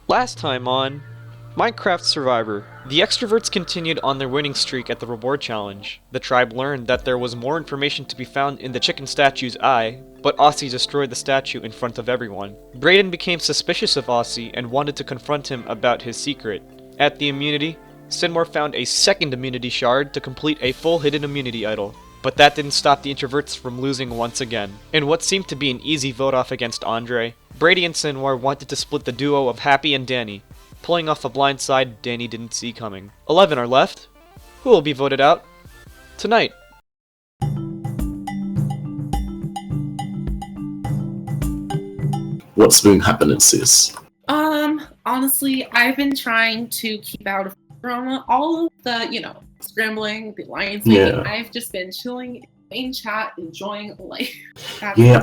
Last time on Minecraft Survivor, the extroverts continued on their winning streak at the reward challenge. The tribe learned that there was more information to be found in the chicken statue's eye, but Aussie destroyed the statue in front of everyone. Brayden became suspicious of Aussie and wanted to confront him about his secret. At the immunity, Sinmore found a second immunity shard to complete a full hidden immunity idol. But that didn't stop the introverts from losing once again. In what seemed to be an easy vote-off against Andre, Brady and Sinwar wanted to split the duo of Happy and Danny, pulling off a blind side Danny didn't see coming. 11 are left. Who will be voted out? Tonight. What's been happening, sis? Honestly, I've been trying to keep out of drama. All of the, scrambling, the alliance making. I've just been chilling in chat, enjoying life. Yeah,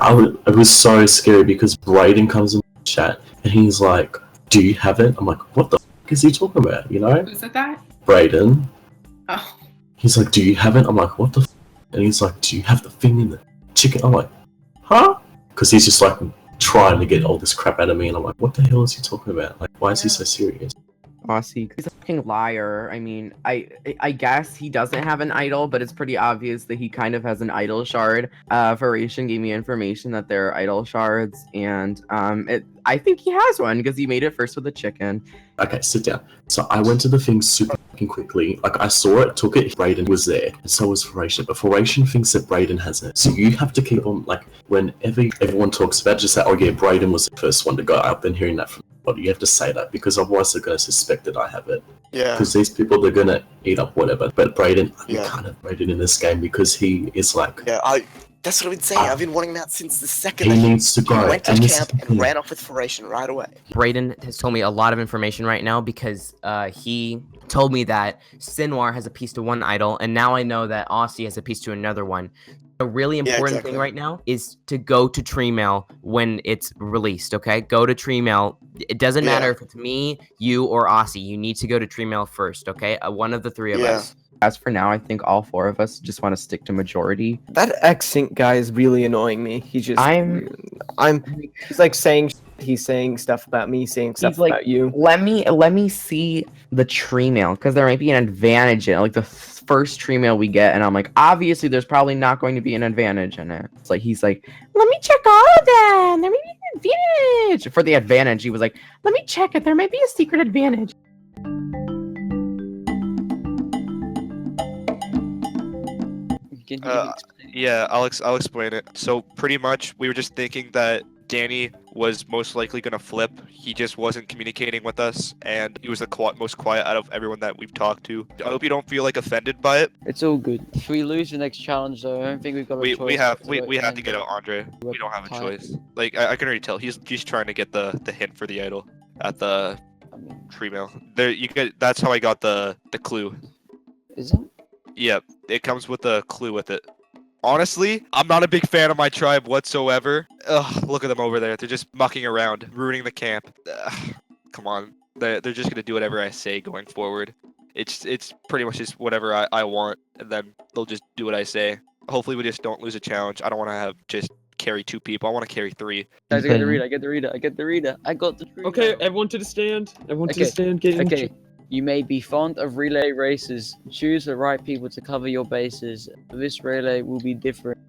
it was so scary because Brayden comes in the chat and he's like, "Do you have it?" I'm like, "What the f*** is he talking about?" Who said that? Brayden. Oh. He's like, "Do you have it?" I'm like, "What the f***?" And he's like, "Do you have the thing in the chicken?" I'm like, "Huh?" Because he's just like trying to get all this crap out of me, and I'm like, "What the hell is he talking about? Like, why is he so serious?" Aussie, he's a fucking liar. I mean, I guess he doesn't have an idol, but it's pretty obvious that he kind of has an idol shard. Varation gave me information that they're idol shards, and I think he has one because he made it first with the chicken. Okay, sit down. So I went to the thing super fucking quickly. Like, I saw it, took it, Brayden was there, and so was Varation. But Varation thinks that Brayden has it. So you have to keep on, like, whenever everyone talks about it, just say, "Oh yeah, Brayden was the first one to go." I've been hearing that from everybody. You have to say that, because otherwise they're going to suspect that I have it. Yeah. Because these people, they're going to eat up whatever. But Brayden, you Yeah. can't have Brayden in this game because he is like... Yeah, that's what I've been saying. I've been wanting him out since the second He needs to go. he went to And this camp is the and thing. ran off with Foration right away. Brayden has told me a lot of information right now because he told me that Sinwar has a piece to one idol, and now I know that Aussie has a piece to another one. The really important thing right now is to go to Tree Mail when it's released, okay? Go to Tree Mail. It doesn't matter if it's me, you, or Aussie. You need to go to Tree Mail first, okay? One of the three of us. As for now, I think all four of us just want to stick to majority. That X-Sync guy is really annoying me. He's like he's saying stuff about me, saying stuff about you. Let me see the Tree Mail, because there might be an advantage in it, like the first Tree Mail we get, and I'm like, obviously there's probably not going to be an advantage in it. It's like he's like, let me check all of them. There may be an advantage. For the advantage, he was like, let me check it. There might be a secret advantage. Yeah, I'll explain it. So pretty much, we were just thinking that Danny was most likely gonna flip. He just wasn't communicating with us, and he was the most quiet out of everyone that we've talked to. I hope you don't feel like offended by it. It's all good. If we lose the next challenge, though, I don't think we've got a choice. We have to get out Andre. We don't have a choice. Like I can already tell he's trying to get the hint for the idol at the Tree Mail. There that's how I got the clue. Is it? Yep, it comes with a clue with it. Honestly, I'm not a big fan of my tribe whatsoever. Ugh, look at them over there. They're just mucking around, ruining the camp. Ugh, come on. They're just gonna do whatever I say going forward. It's pretty much just whatever I want, and then they'll just do what I say. Hopefully we just don't lose a challenge. I don't want to have just carry 2 people. I want to carry 3. Guys, I get the reader. I got the reader. Okay, everyone to the stand. Everyone to the stand. Get in. Okay. You may be fond of relay races. Choose the right people to cover your bases. This relay will be different.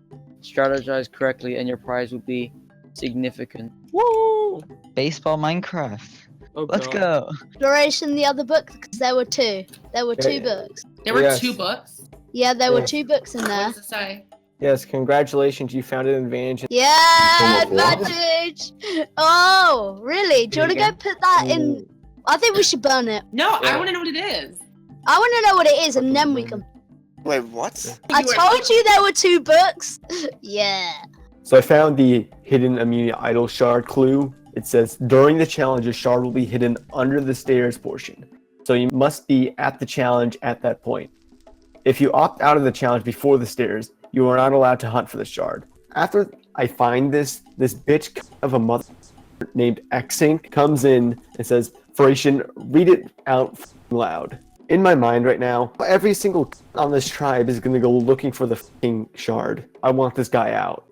Strategize correctly and your prize will be significant. Woo! Baseball Minecraft. Oh, Let's God. go. Exploration the other book, because there were 2. There were 2 books. There were 2 books? Yeah, there were 2 books in there. What does it say? Yes, congratulations. You found an advantage. Yeah, advantage! Oh, really? Do you want to go put that in? I think we should burn it. No, I want to know what it is. I want to know what it is, and then we can... Wait, what? I told you there were 2 books. Yeah. So I found the hidden immunity idol shard clue. It says, during the challenge, a shard will be hidden under the stairs portion. So you must be at the challenge at that point. If you opt out of the challenge before the stairs, you are not allowed to hunt for the shard. After I find this bitch of a mother named Xink comes in and says, Foration, read it out loud. In my mind right now, every single on this tribe is gonna go looking for the fucking shard. I want this guy out.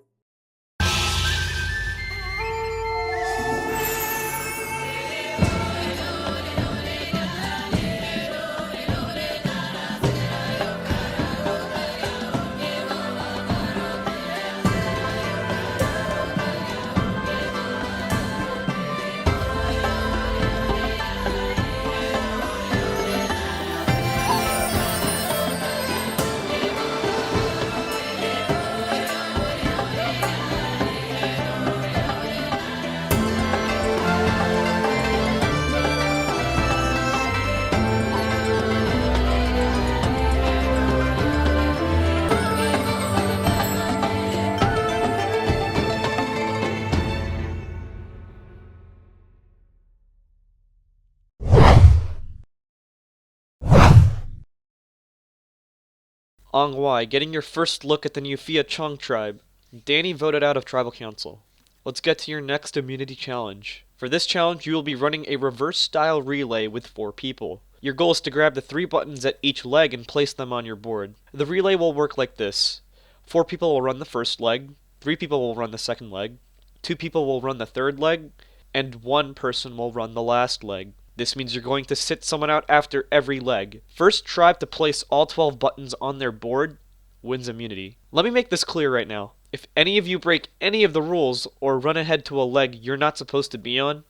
ngoai, getting your first look at the new Phia Trong tribe. Danny voted out of tribal council. Let's get to your next immunity challenge. For this challenge, you will be running a reverse-style relay with 4 people. Your goal is to grab the 3 buttons at each leg and place them on your board. The relay will work like this. 4 people will run the first leg, 3 people will run the second leg, 2 people will run the third leg, and 1 person will run the last leg. This means you're going to sit someone out after every leg. First tribe to place all 12 buttons on their board wins immunity. Let me make this clear right now. If any of you break any of the rules or run ahead to a leg you're not supposed to be on,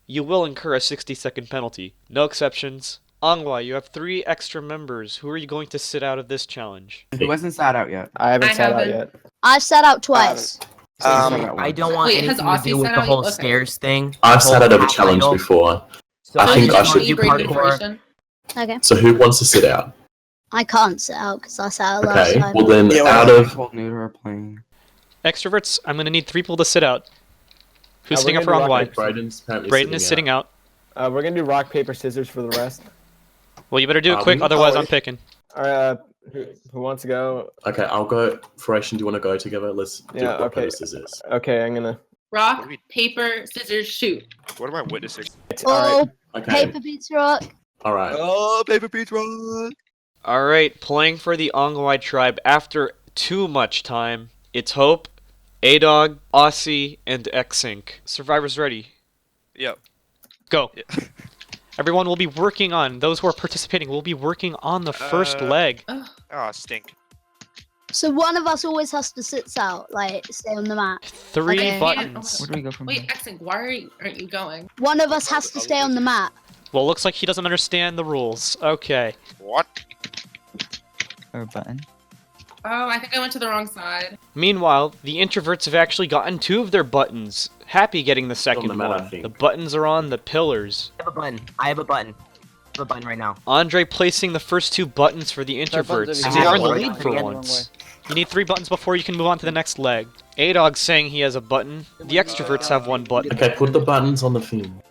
you will incur a 60-second penalty. No exceptions. ngoai, you have 3 extra members. Who are you going to sit out of this challenge? Who hasn't sat out yet? I haven't sat out yet. I've sat out twice. I don't want Wait, has anything to Aussie do with sat the out? whole Okay. stairs thing. I've the sat whole out of a map challenge idol. before. So I think I just want should- you break parkour. information. Okay. So who wants to sit out? I can't sit out because I sat out last Okay, time. well then, Yeah, out well, of Neuter are playing. Extroverts, I'm going to need 3 people to sit out. Who's we're sitting out for gonna do rock, ngoai? Braden's apparently Brayden is sitting out. We're gonna do rock, paper, scissors for the rest. Well, you better do it Are quick, we? otherwise Oh, I'm picking. Alright, who wants to go? Okay, I'll go. Foration, do you want to go together? Let's do Yeah, rock, okay. paper, scissors. Okay, I'm gonna. Rock, paper, scissors, shoot. What am I witnessing? Oh, Okay, paper beats rock. alright. Oh, paper beats rock. Alright, playing for the ngoai tribe after too much time. It's Hope, A-Dog, Aussie, and X-Sync. Survivors ready? Yep. Go. Yeah. Everyone will be working on, those who are participating will be working on the first leg. Ugh. Oh, stink. So one of us always has to sit out, like stay on the mat. 3 Okay. buttons. Where do we go from Wait, here? Exink, why aren't you going? One of us has to stay on the mat. Well, looks like he doesn't understand the rules. Okay. What? Or a button? Oh, I think I went to the wrong side. Meanwhile, the introverts have actually gotten 2 of their buttons. Happy getting the second the mat, I one. think. The buttons are on the pillars. I have a button. I have a button. I have a button right now. Andre placing the first 2 buttons for the Sorry, buttons introverts. over You're here. in the Wrong lead way. for Again, once. You need 3 buttons before you can move on to the next leg. A-Dog saying he has a button. The extroverts have 1 button. Okay, put the buttons on the thing.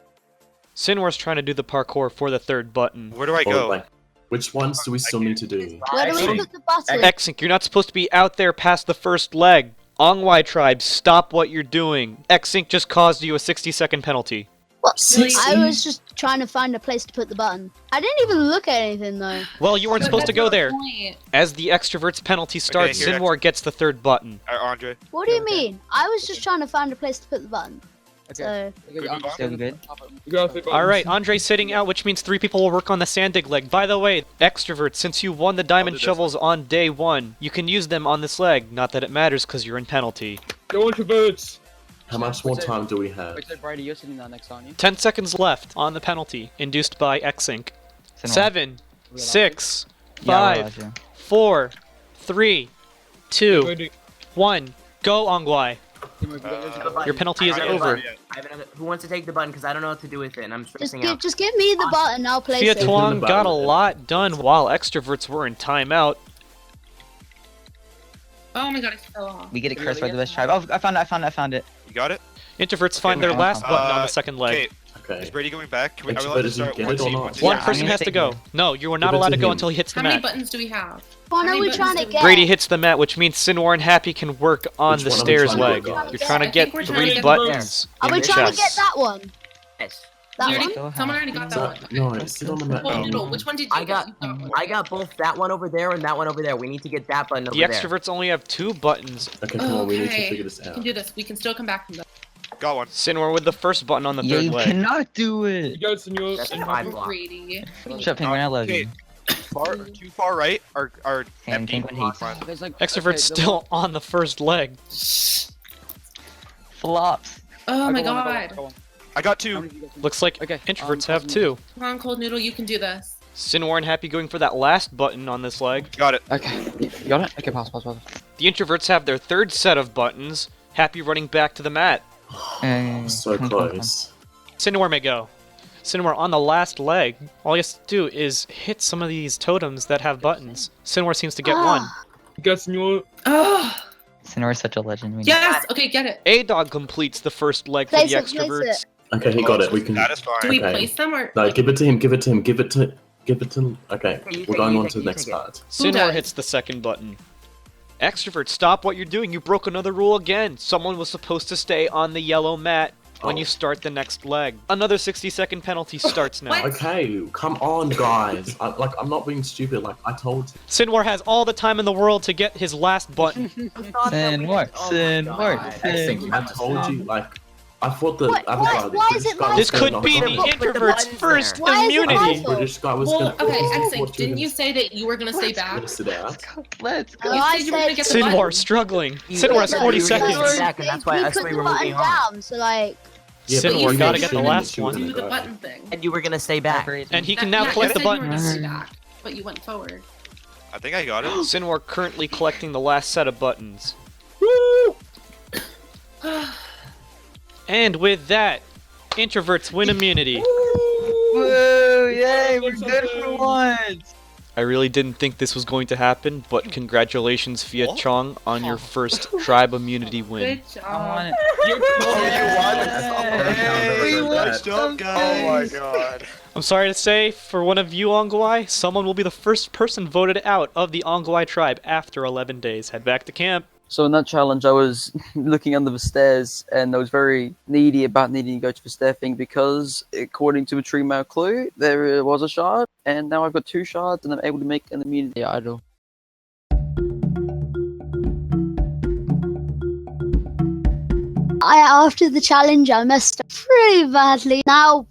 Sinwar's trying to do the parkour for the 3rd button. Where do I Or, go? like, which ones do we still need to do? Where do we Actually- put the button? X-Sync, you're not supposed to be out there past the first leg. ngoai tribe, stop what you're doing. X-Sync just caused you a 60-second penalty. What? Really? I was just trying to find a place to put the button. I didn't even look at anything though. Well, you weren't But supposed to that's go the there. point. As the extrovert's penalty starts, here, Sinwar gets the 3rd button. Andre. What do you mean? I was just trying to find a place to put the button. So Okay, Good I'm move just on. gonna Good. Alright, Andre's sitting out, which means 3 people will work on the sandig leg. By the way, extroverts, since you won the diamond this shovels on day 1, you can use them on this leg. Not that it matters, because you're in penalty. Go introverts! How much more time do we have? Wait, so Brady, you're sitting down next, aren't you? 10 seconds left on the penalty, induced by X-Sync. 7, 6, 5, 4, 3, 2, 1. Go, Ongwai. Your penalty is I have a over. button. I have another- Who wants to take the button? Because I don't know what to do with it, and I'm stressing out. just give me the button. I'll place Phia it. Tuong the got a button. lot done while extroverts were in timeout. Oh my god, I fell off. We get it cursed by the best tribe. Oh, I found it. You got it? Introverts find their last button on the second leg. Okay, is Okay. Brady going back? Can we, are we Extrovert, allowed to did you start get one it or team? not? One team? One Yeah, person I'm has gonna to take go. it. No, you are Give not it allowed to to go him. until he hits the How many mat. buttons do we have? What How are many we trying to buttons get? Brady hits the mat, which means Sinwar and Happy can work on Which the one are we stairs trying to leg. work on? You're trying to I get think we're trying to 3 get buttons. Are in we the trying to get chest. that one? Yes. That You one? already, someone already got that So, one. no, sit on the mat. Well, Noodle, which one did you I got- get? You one. I got both that one over there and that one over there. We need to get that button over The there. extroverts only have 2 buttons. Okay, come on, we need to Okay. figure this We out. can do this. We can still come back from this. Got one. Sinwar with the first button on the Yeah, 3rd you leg. cannot do it! Go, senor. That's 5 blocks. Brady. Shut up, Penguin, I love Okay. you. Too far right are Sam, empty. Penguin hates Fine. There's like Extroverts okay, the still on the first leg. Flops. Oh my Go on, god. go on. I got How 2. many did you get? Looks like Okay, introverts have 2. Come on, Cold Noodle, you can do this. Sinwar and Happy going for that last button on this leg. Got it. Okay, you got it? Okay, pause. The introverts have their 3rd set of buttons. Happy running back to the mat. So close. Sinwar may go. Sinwar on the last leg. All he has to do is hit some of these totems that have buttons. Sinwar seems to get one. Oh, Sinor is such a legend. We yes. Okay, get it. A-Dog completes the first leg for Place the it, place extroverts. it. Okay, he got it. We can. That is fine. Do we Okay. place them or? No, give it to him. Give it to him. Give give it to. Okay, we're going on to the next part. Sinwar hits the second button. Extrovert, stop what you're doing. You broke another rule again. Someone was supposed to stay on the yellow mat when you start the next leg. Another 60-second penalty starts now. Okay, come on, guys. I'm not being stupid. Like I told. Sinwar has all the time in the world to get his last button. Sinwar. I told you. Like I thought the other guy. Why is it like This could be the introvert's first Why is it my immunity. fault? British guy was Well, gonna. okay, Exink, didn't you say that you were gonna stay back? Sit out. Let's go. Oh, I You said you were gonna said get the Sinwar button. struggling. Sinwar has 40 seconds. Back, and that's why we that's put why the we're button moving on. down, so like. Yeah, but Sinwar you gotta said get the last you were one. Do the gonna button thing. And you were gonna stay back. And he can now Yeah, collect you the said you were gonna buttons. stay back, but you went forward. I think I got it. Sinwar currently collecting the last set of buttons. And with that, introverts win immunity. Woo! Yay! We're good for once. I really didn't think this was going to happen, but congratulations, Phia Chong, on your first tribe immunity win. Good I want job. it. We won. Nice job, Oh my god. I'm sorry to say, for one of you ngoai, someone will be the first person voted out of the ngoai tribe after 11 days. Head back to camp. So in that challenge, I was looking under the stairs, and I was very needy about needing to go to the stair thing because, according to the tree mail clue, there was a shard, and now I've got 2 shards, and I'm able to make an immunity idol. After the challenge, I messed up pretty badly. Now,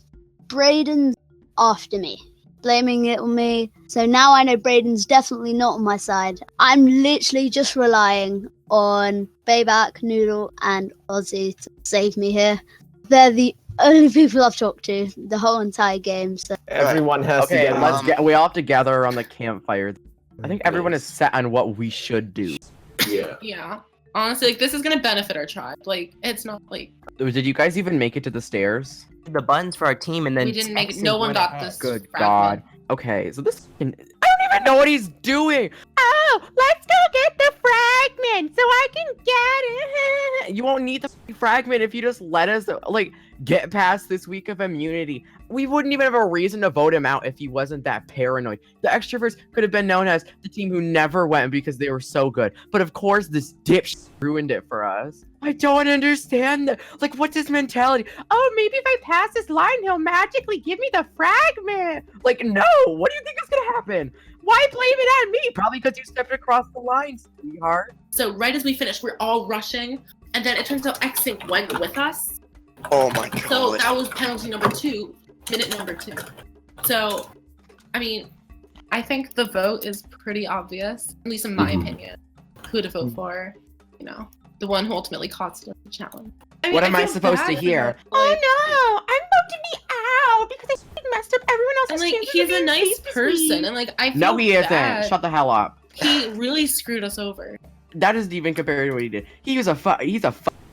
Brayden's after me, blaming it on me. So now I know Brayden's definitely not on my side. I'm literally just relying on Bayback, Noodle, and Ozzy to save me here. They're the only people I've talked to the whole entire game. So Everyone has to Okay, get let's get. We all have to gather around the campfire. I think everyone is set on what we should do. Yeah. Yeah. Honestly, like, this is gonna benefit our tribe. Like, it's not like Did you guys even make it to the stairs? The buttons for our team, and then we didn't make it. Exink No one went got ahead. this. Good fragment. God. Okay, so this. I don't even know what he's doing. Oh, let's go get the fragment so I can get it. You won't need the fragment if you just let us get past this week of immunity. We wouldn't even have a reason to vote him out if he wasn't that paranoid. The extroverts could have been known as the team who never went because they were so good. But of course, this dipshit ruined it for us. I don't understand that. Like, what's his mentality? Oh, maybe if I pass this line, he'll magically give me the fragment. Like, no. What do you think is gonna happen? Why blame it on me? Probably because you stepped across the line, sweetheart. So right as we finished, we're all rushing, and then it turns out Exink went with us. Oh my god. So that was penalty number 2, minute number 2. So, I mean, I think the vote is pretty obvious, at least in my opinion. Who to vote for, you know, the one who ultimately cost us the challenge. I mean, What am I feel supposed to bad hear? for him, Oh like- no, I'm about to be out because I messed up everyone else's And like, chances he's of a being nice safe this person, week. and like, I feel No, he isn't. bad. Shut the hell up. He really screwed us over. That isn't even compared to what he did. He's a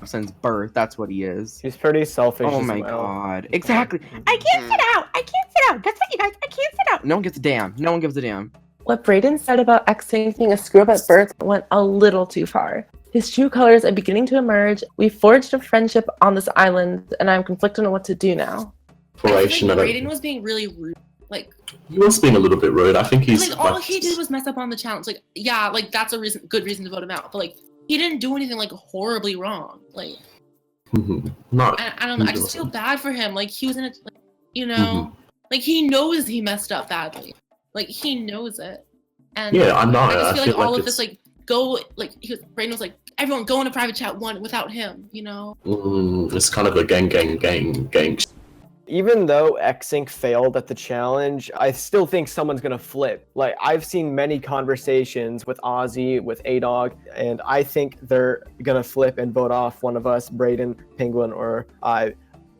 since birth. That's what he is. He's pretty selfish. Oh as my well. god. Exactly. I can't sit out. I can't sit out. That's it, you guys. I can't sit out. No one gives a damn. No one gives a damn. What Brayden said about Exink being a screw up at birth went a little too far. His true colors are beginning to emerge. We forged a friendship on this island, and I'm conflicted on what to do now. I think Brayden was being really rude. Like, he was being a little bit rude. I think he's like all he did was mess up on the challenge. Like, yeah, like that's a good reason to vote him out. But like, he didn't do anything like horribly wrong. Like, no, I don't know. I just feel bad for him. Like he was in a, like, you know, like he knows he messed up badly. Like he knows it. And Yeah, I know. I just I feel feel like all like of this, like, Brayden was like, everyone go in a private chat one without him. You know. It's kind of a gang. Even though Exink failed at the challenge, I still think someone's gonna flip. Like, I've seen many conversations with Ozzy, with A-Dog, and I think they're gonna flip and vote off one of us, Brayden, Penguin, or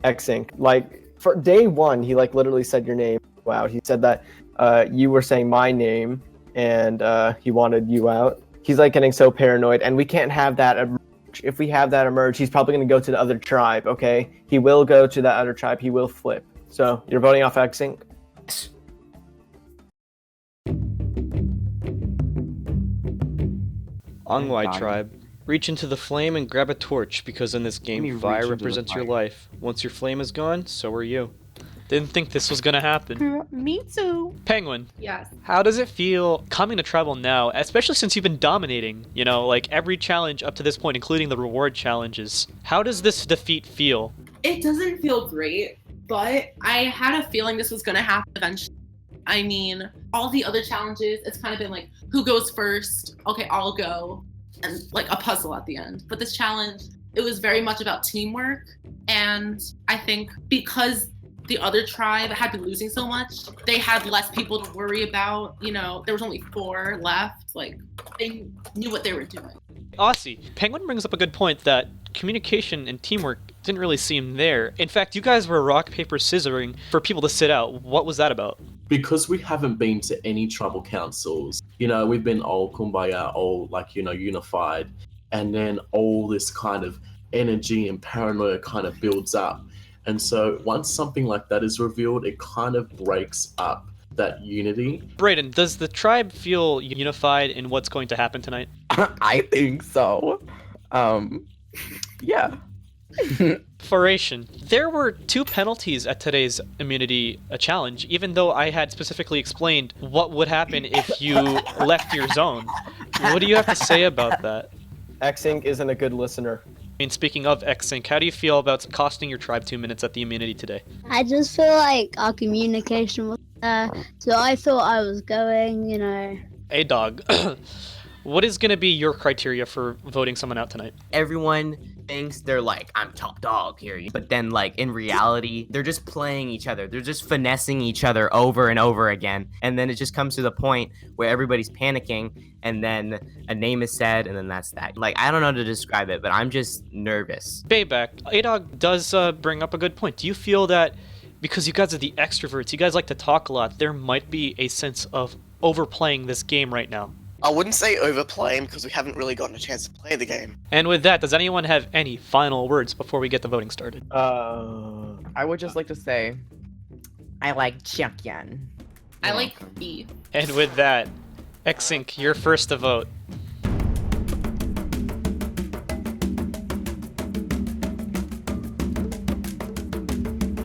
Exink. Like, for day 1, he like literally said your name out. He said that you were saying my name, and he wanted you out. He's like getting so paranoid, and we can't have that emerge. If we have that emerge, he's probably going to go to the other tribe, okay? He will go to that other tribe. He will flip. So, you're voting off Exink? Ngoai tribe. Reach into the flame and grab a torch, because in this game, fire represents your life. Once your flame is gone, so are you. Didn't think this was gonna happen. Me too. Penguin, Yes. how does it feel coming to Tribal now, especially since you've been dominating, you know, like every challenge up to this point, including the reward challenges? How does this defeat feel? It doesn't feel great, but I had a feeling this was going to happen eventually. I mean, all the other challenges, it's kind of been like, who goes first? Okay, I'll go. And like a puzzle at the end. But this challenge, it was very much about teamwork. And I think because the other tribe had been losing so much, they had less people to worry about. You know, there was only 4 left. Like, they knew what they were doing. Aussie, Penguin brings up a good point that communication and teamwork didn't really seem there. In fact, you guys were rock, paper, scissoring for people to sit out. What was that about? Because we haven't been to any tribal councils, you know, we've been all kumbaya, all like, you know, unified. And then all this kind of energy and paranoia kind of builds up. And so once something like that is revealed, it kind of breaks up that unity. Brayden, does the tribe feel unified in what's going to happen tonight? I think so. Yeah. Foration, there were 2 penalties at today's immunity challenge, even though I had specifically explained what would happen if you left your zone. What do you have to say about that? Xink isn't a good listener. I mean, speaking of Xink, how do you feel about costing your tribe 2 minutes at the immunity today? I just feel like our communication was there, so I thought I was going, you know. Hey, dog. What is going to be your criteria for voting someone out tonight? Everyone thinks they're like, I'm top dog here. But then, like, in reality, they're just playing each other. They're just finessing each other over and over again. And then it just comes to the point where everybody's panicking, and then a name is said, and then that's that. Like, I don't know how to describe it, but I'm just nervous. Bayback, A-Dog does bring up a good point. Do you feel that because you guys are the extroverts, you guys like to talk a lot, there might be a sense of overplaying this game right now? I wouldn't say overplaying because we haven't really gotten a chance to play the game. And with that, does anyone have any final words before we get the voting started? I would just like to say, I like Chukyan. I like B. And with that, Xink, you're first to vote.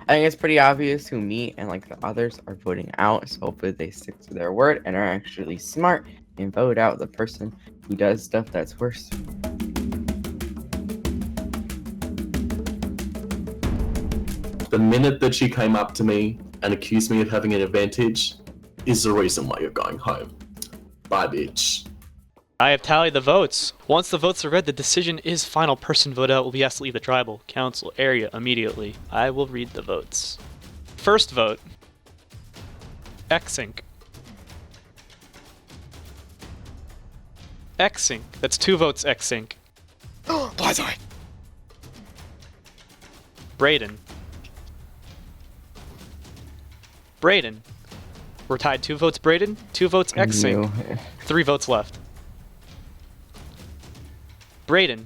I think it's pretty obvious who me and like the others are voting out, so hopefully they stick to their word and are actually smart and vote out the person who does stuff that's worse. The minute that she came up to me and accused me of having an advantage is the reason why you're going home. Bye, bitch. I have tallied the votes. Once the votes are read, the decision is final. Person voted out will be asked to leave the tribal council area immediately. I will read the votes. First vote, Xink. Xink. That's 2 votes, Xink. Bye-bye. Brayden. Brayden. We're tied 2 votes, Brayden. 2 votes, Xink. 3 votes left. Brayden.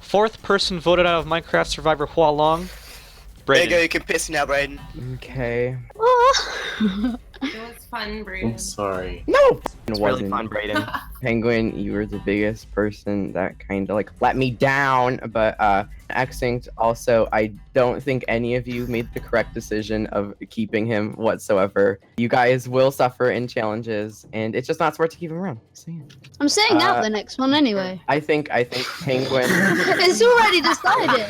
4th person voted out of Minecraft Survivor Hua Long. Brayden. There you go, you can piss now, Brayden. Okay. It was fun, I'm Brayden. sorry. No! It's really fun, Brayden. Penguin, you were the biggest person that kind of like let me down, but Xink, also, I don't think any of you made the correct decision of keeping him whatsoever. You guys will suffer in challenges, and it's just not smart to keep him around. So, yeah. I'm sitting out the next one anyway. I think Penguin. It's already decided.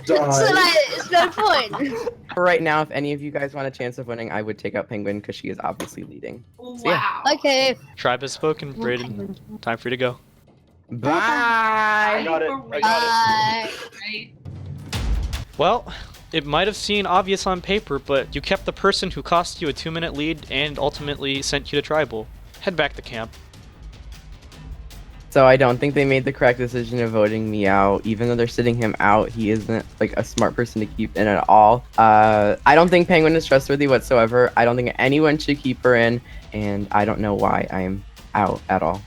So like, it's no point. For right now, if any of you guys want a chance of winning, I would take out Penguin because she is obviously leading. Wow. So, yeah. Okay. Tribe has spoken. Brayden, time for you to go. Bye. I got it. I got it. Right. Well, it might have seemed obvious on paper, but you kept the person who cost you a 2-minute lead and ultimately sent you to tribal. Head back to camp. So I don't think they made the correct decision of voting me out. Even though they're sitting him out, he isn't like a smart person to keep in at all. I don't think Penguin is trustworthy whatsoever. I don't think anyone should keep her in, and I don't know why I am out at all.